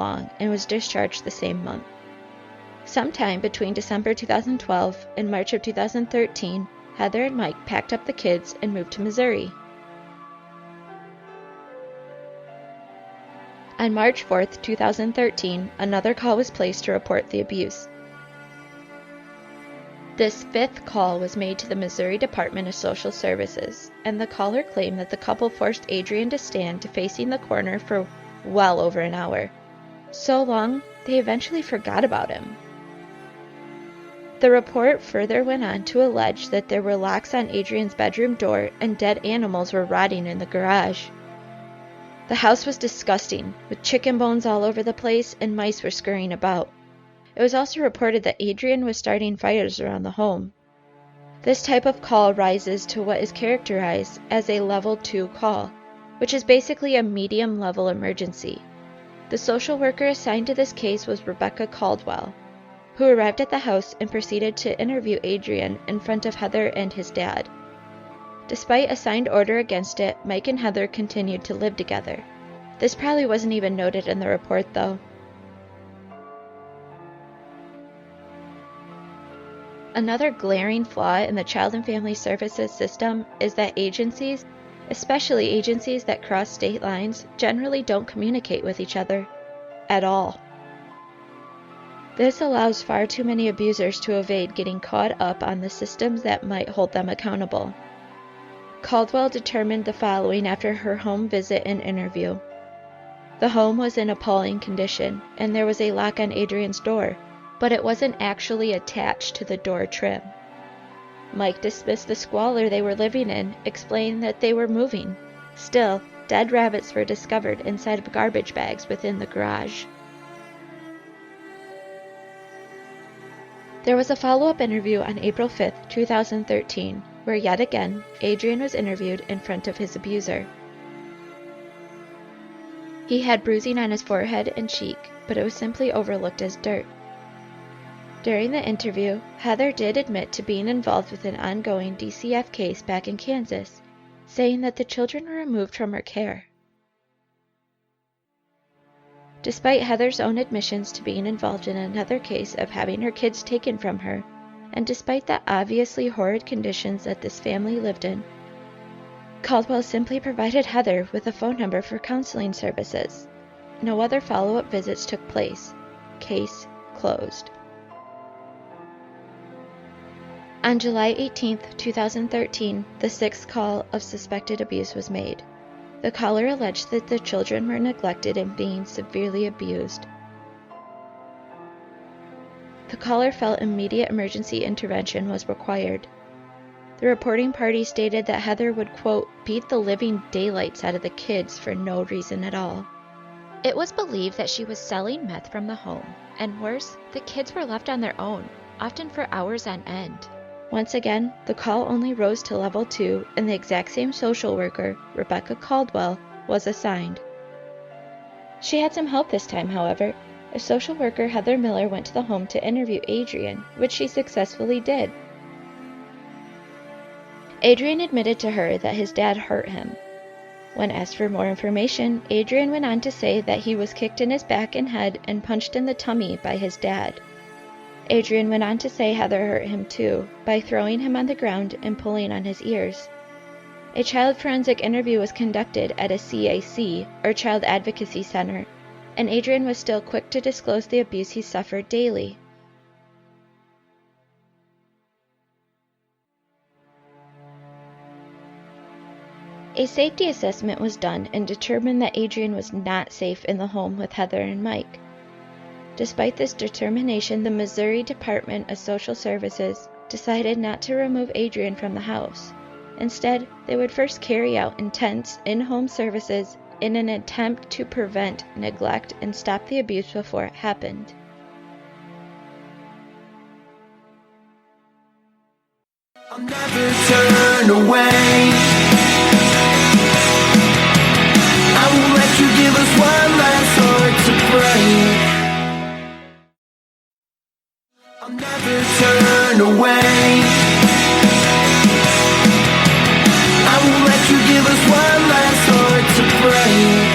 long and was discharged the same month. Sometime between December 2012 and March of 2013, Heather and Mike packed up the kids and moved to Missouri. On March 4, 2013, another call was placed to report the abuse. This fifth call was made to the Missouri Department of Social Services, and the caller claimed that the couple forced Adrian to stand facing the corner for well over an hour. So long, they eventually forgot about him. The report further went on to allege that there were locks on Adrian's bedroom door and dead animals were rotting in the garage. The house was disgusting, with chicken bones all over the place and mice were scurrying about. It was also reported that Adrian was starting fires around the home. This type of call rises to what is characterized as a level 2 call, which is basically a medium-level emergency. The social worker assigned to this case was Rebecca Caldwell, who arrived at the house and proceeded to interview Adrian in front of Heather and his dad. Despite a signed order against it, Mike and Heather continued to live together. This probably wasn't even noted in the report, though. Another glaring flaw in the Child and Family Services system is that agencies, especially agencies that cross state lines, generally don't communicate with each other at all. This allows far too many abusers to evade getting caught up on the systems that might hold them accountable. Caldwell determined the following after her home visit and interview. The home was in appalling condition, and there was a lock on Adrian's door, but it wasn't actually attached to the door trim. Mike dismissed the squalor they were living in, explaining that they were moving. Still, dead rabbits were discovered inside of garbage bags within the garage. There was a follow-up interview on April 5, 2013, where yet again, Adrian was interviewed in front of his abuser. He had bruising on his forehead and cheek, but it was simply overlooked as dirt. During the interview, Heather did admit to being involved with an ongoing DCF case back in Kansas, saying that the children were removed from her care. Despite Heather's own admissions to being involved in another case of having her kids taken from her, and despite the obviously horrid conditions that this family lived in, Caldwell simply provided Heather with a phone number for counseling services. No other follow-up visits took place. Case closed. On July 18, 2013, the sixth call of suspected abuse was made. The caller alleged that the children were neglected and being severely abused. The caller felt immediate emergency intervention was required. The reporting party stated that Heather would, quote, beat the living daylights out of the kids for no reason at all. It was believed that she was selling meth from the home, and worse, the kids were left on their own, often for hours on end. Once again, the call only rose to level 2, and the exact same social worker, Rebecca Caldwell, was assigned. She had some help this time, however. A social worker, Heather Miller, went to the home to interview Adrian, which she successfully did. Adrian admitted to her that his dad hurt him. When asked for more information, Adrian went on to say that he was kicked in his back and head and punched in the tummy by his dad. Adrian went on to say Heather hurt him too, by throwing him on the ground and pulling on his ears. A child forensic interview was conducted at a CAC, or Child Advocacy Center, and Adrian was still quick to disclose the abuse he suffered daily. A safety assessment was done and determined that Adrian was not safe in the home with Heather and Mike. Despite this determination, the Missouri Department of Social Services decided not to remove Adrian from the house. Instead, they would first carry out intense in-home services in an attempt to prevent neglect and stop the abuse before it happened. I'll never turn away. I won't let you give us one last heart to break. I'll never turn away. I won't let you give us one last heart to break.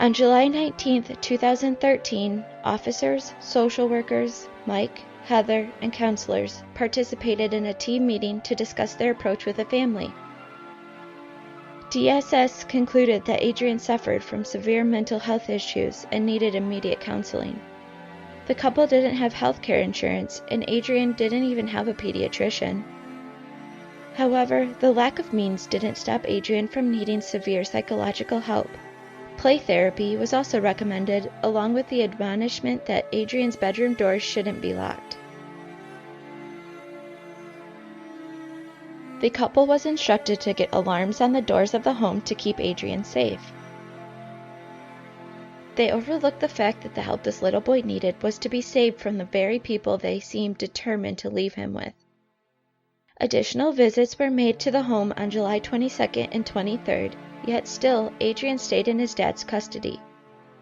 On July 19, 2013, officers, social workers, Mike, Heather, and counselors participated in a team meeting to discuss their approach with the family. DSS concluded that Adrian suffered from severe mental health issues and needed immediate counseling. The couple didn't have health care insurance, and Adrian didn't even have a pediatrician. However, the lack of means didn't stop Adrian from needing severe psychological help. Play therapy was also recommended, along with the admonishment that Adrian's bedroom doors shouldn't be locked. The couple was instructed to get alarms on the doors of the home to keep Adrian safe. They overlooked the fact that the help this little boy needed was to be saved from the very people they seemed determined to leave him with. Additional visits were made to the home on July 22nd and 23rd, yet still, Adrian stayed in his dad's custody.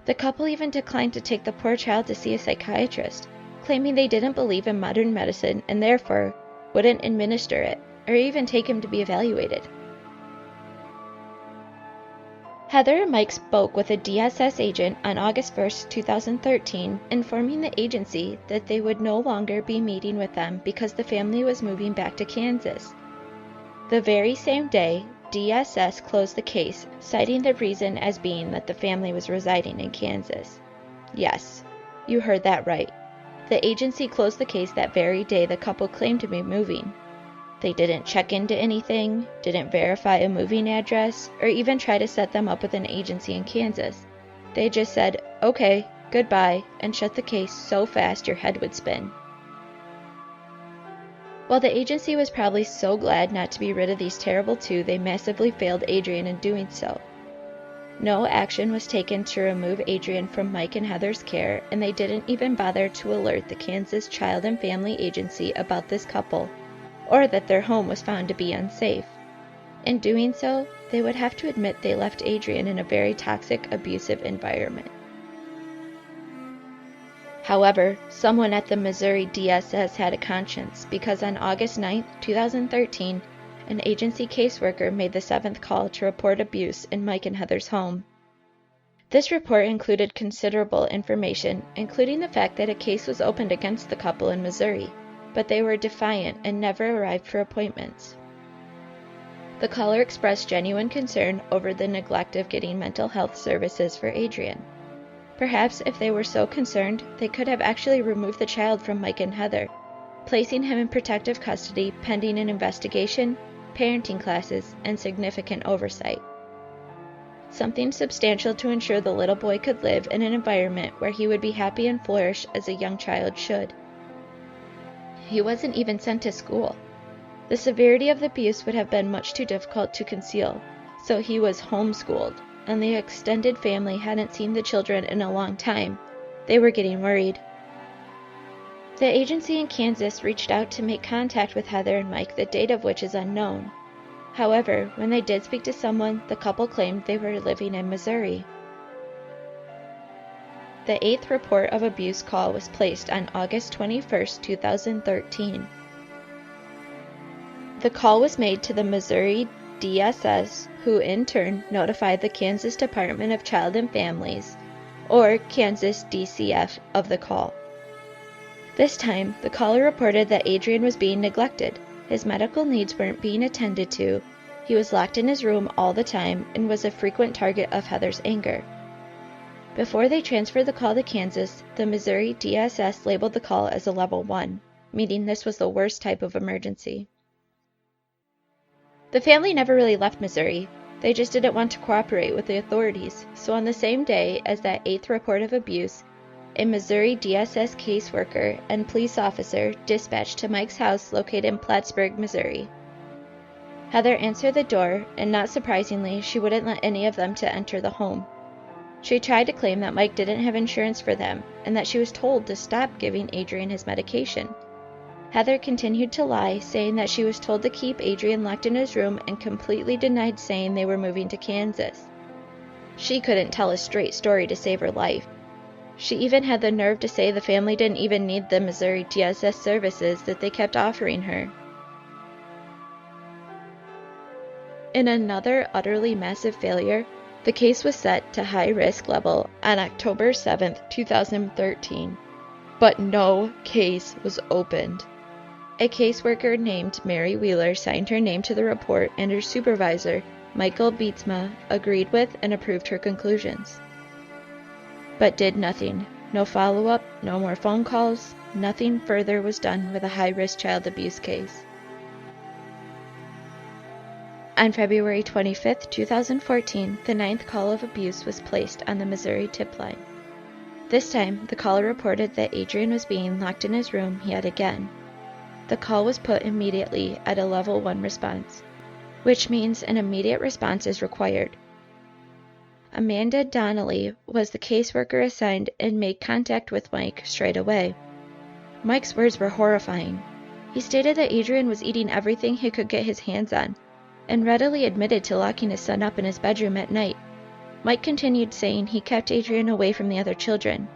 The couple even declined to take the poor child to see a psychiatrist, claiming they didn't believe in modern medicine and therefore wouldn't administer it, or even take him to be evaluated. Heather and Mike spoke with a DSS agent on August 1, 2013, informing the agency that they would no longer be meeting with them because the family was moving back to Kansas. The very same day, DSS closed the case, citing the reason as being that the family was residing in Kansas. Yes, you heard that right. The agency closed the case that very day the couple claimed to be moving. They didn't check into anything, didn't verify a moving address, or even try to set them up with an agency in Kansas. They just said, "Okay, goodbye," and shut the case so fast your head would spin. While the agency was probably so glad not to be rid of these terrible two, they massively failed Adrian in doing so. No action was taken to remove Adrian from Mike and Heather's care, and they didn't even bother to alert the Kansas Child and Family Agency about this couple, or that their home was found to be unsafe. In doing so, they would have to admit they left Adrian in a very toxic, abusive environment. However, someone at the Missouri DSS had a conscience, because on August 9, 2013, an agency caseworker made the 7th call to report abuse in Mike and Heather's home. This report included considerable information, including the fact that a case was opened against the couple in Missouri, but they were defiant and never arrived for appointments. The caller expressed genuine concern over the neglect of getting mental health services for Adrian. Perhaps if they were so concerned, they could have actually removed the child from Mike and Heather, placing him in protective custody pending an investigation, parenting classes, and significant oversight. Something substantial to ensure the little boy could live in an environment where he would be happy and flourish as a young child should. He wasn't even sent to school. The severity of the abuse would have been much too difficult to conceal, so he was homeschooled, and the extended family hadn't seen the children in a long time. They were getting worried. The agency in Kansas reached out to make contact with Heather and Mike, the date of which is unknown. However, when they did speak to someone, the couple claimed they were living in Missouri. The 8th report of abuse call was placed on August 21, 2013. The call was made to the Missouri DSS, who in turn notified the Kansas Department of Child and Families, or Kansas DCF, of the call. This time, the caller reported that Adrian was being neglected. His medical needs weren't being attended to, he was locked in his room all the time, and was a frequent target of Heather's anger. Before they transferred the call to Kansas, the Missouri DSS labeled the call as a level 1, meaning this was the worst type of emergency. The family never really left Missouri. They just didn't want to cooperate with the authorities, so on the same day as that 8th report of abuse, a Missouri DSS caseworker and police officer dispatched to Mike's house located in Plattsburgh, Missouri. Heather answered the door, and not surprisingly, she wouldn't let any of them to enter the home. She tried to claim that Mike didn't have insurance for them, and that she was told to stop giving Adrian his medication. Heather continued to lie, saying that she was told to keep Adrian locked in his room, and completely denied saying they were moving to Kansas. She couldn't tell a straight story to save her life. She even had the nerve to say the family didn't even need the Missouri DSS services that they kept offering her. In another utterly massive failure, The case was set to high risk level on October 7, 2013, but no case was opened. A caseworker named Mary Wheeler signed her name to the report, and her supervisor, Michael Beetsma, agreed with and approved her conclusions. But did nothing. No follow-up, no more phone calls, nothing further was done with a high-risk child abuse case. On February 25, 2014, the 9th call of abuse was placed on the Missouri tip line. This time, the caller reported that Adrian was being locked in his room yet again. The call was put immediately at a level 1 response, which means an immediate response is required. Amanda Donnelly was the caseworker assigned and made contact with Mike straight away. Mike's words were horrifying. He stated that Adrian was eating everything he could get his hands on, and readily admitted to locking his son up in his bedroom at night. Mike continued saying he kept Adrian away from the other children.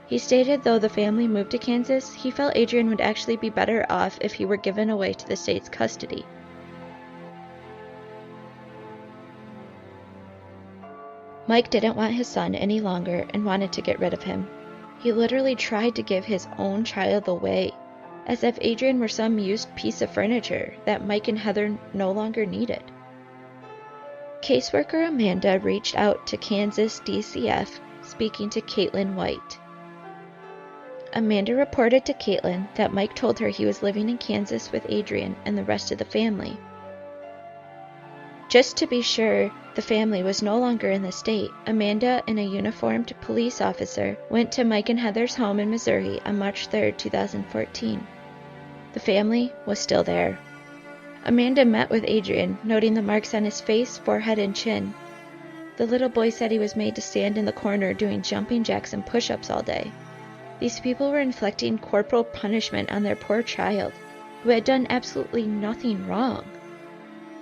He stated though the family moved to Kansas, he felt Adrian would actually be better off if he were given away to the state's custody. Mike didn't want his son any longer and wanted to get rid of him. He literally tried to give his own child away, as if Adrian were some used piece of furniture that Mike and Heather no longer needed. Caseworker Amanda reached out to Kansas DCF, speaking to Caitlin White. Amanda reported to Caitlin that Mike told her he was living in Kansas with Adrian and the rest of the family. Just to be sure the family was no longer in the state, Amanda and a uniformed police officer went to Mike and Heather's home in Missouri on March 3, 2014. The family was still there. Amanda met with Adrian, noting the marks on his face, forehead, and chin. The little boy said he was made to stand in the corner doing jumping jacks and push-ups all day. These people were inflicting corporal punishment on their poor child, who had done absolutely nothing wrong.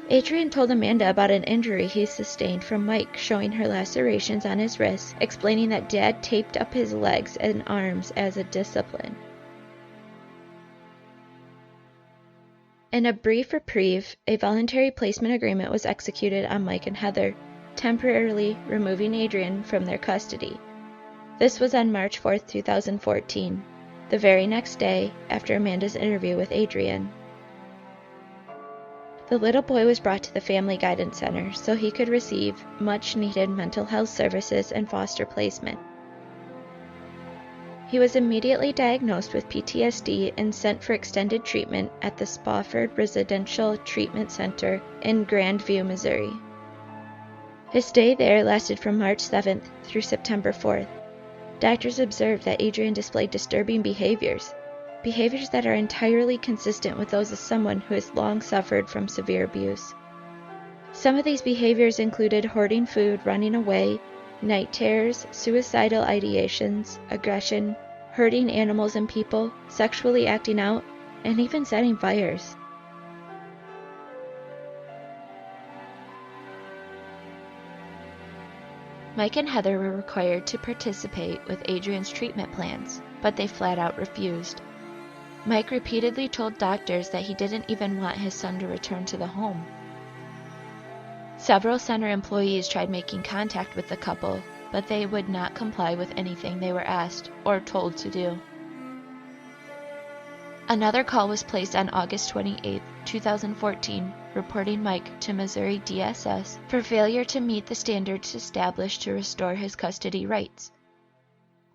Adrian told Amanda about an injury he sustained from Mike, showing her lacerations on his wrists, explaining that Dad taped up his legs and arms as a discipline. In a brief reprieve, a voluntary placement agreement was executed on Mike and Heather, temporarily removing Adrian from their custody. This was on March 4, 2014, the very next day after Amanda's interview with Adrian. The little boy was brought to the Family Guidance Center so he could receive much-needed mental health services and foster placement. He was immediately diagnosed with PTSD and sent for extended treatment at the Spofford Residential Treatment Center in Grandview, Missouri. His stay there lasted from March 7th through September 4th. Doctors observed that Adrian displayed disturbing behaviors that are entirely consistent with those of someone who has long suffered from severe abuse. Some of these behaviors included hoarding food, running away, night terrors, suicidal ideations, aggression, hurting animals and people, sexually acting out, and even setting fires. Mike and Heather were required to participate with Adrian's treatment plans, but they flat out refused. Mike repeatedly told doctors that he didn't even want his son to return to the home. Several center employees tried making contact with the couple, but they would not comply with anything they were asked or told to do. Another call was placed on August 28, 2014, reporting Mike to Missouri DSS for failure to meet the standards established to restore his custody rights.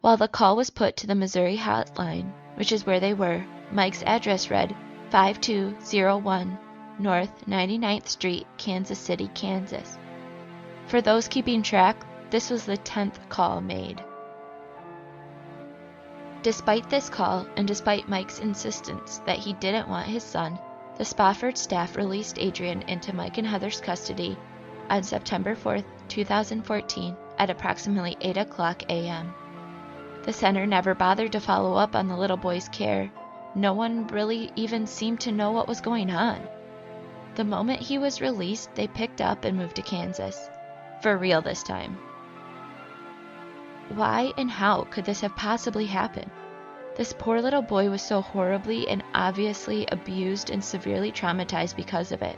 While the call was put to the Missouri hotline, which is where they were, Mike's address read 5201 North 99th Street, Kansas City, Kansas. For those keeping track, this was the 10th call made. Despite this call, and despite Mike's insistence that he didn't want his son, the Spofford staff released Adrian into Mike and Heather's custody on September 4, 2014 at approximately 8 o'clock a.m. The center never bothered to follow up on the little boy's care. No one really even seemed to know what was going on. The moment he was released, they picked up and moved to Kansas. For real this time. Why and how could this have possibly happened? This poor little boy was so horribly and obviously abused and severely traumatized because of it.